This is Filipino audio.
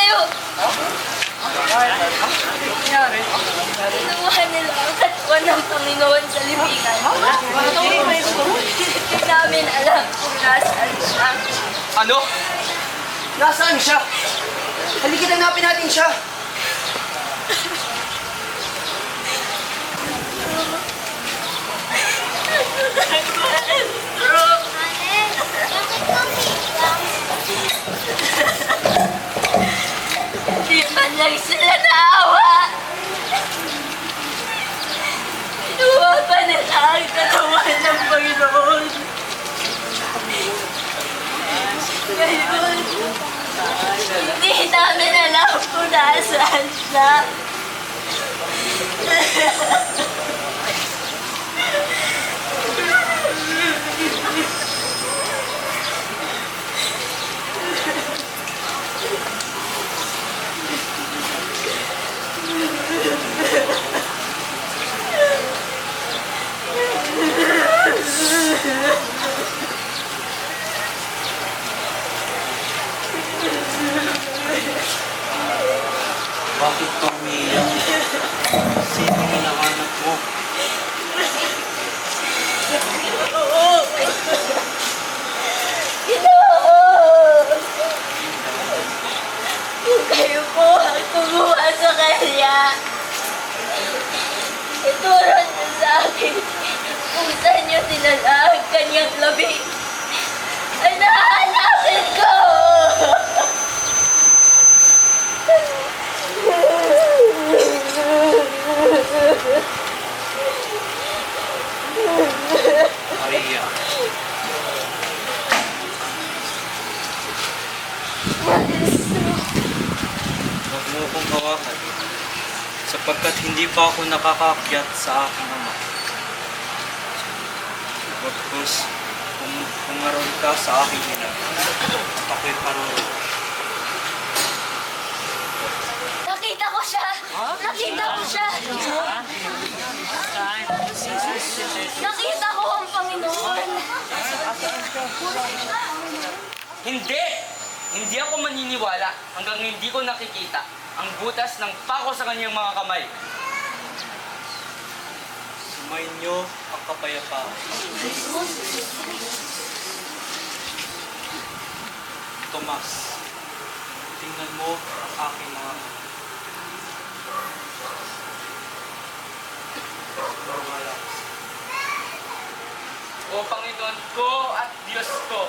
kayo. Kinuha nila ang katwan ng Panginoon sa libingan. Hindi namin alam kung nasaan siya. Ano? Nasaan siya? Halika, hanapin natin siya. Di man lang sila naawa. Kinuha pa nila ang katawan ng Panginoon. Ngayon, hindi namin alam kung nasaan siya. Bakit ka umiiyak? Sino ang hinahanap mo? Kung kayo po ang kumuha sa kanya, ituro niyo sa akin kung saan niyo dinala ang kanyang labi. Ay, nahanapin ko! Maria. Huwag mo akong hawakan sapagkat hindi pa ako nakakaakyat sa aking ama. Bagkus, kung pumaroon ka sa aking ina, at ako'y parunod. Nakita ko siya! Nakita ko siya! Nakita ko ang Panginoon! Hindi! Hindi ako maniniwala hanggang hindi ko nakikita ang butas ng pako sa kanyang mga kamay. Sumainyo ang kapayapaan. Tomas, tingnan mo ang aking mga O Panginoon ko at Diyos ko,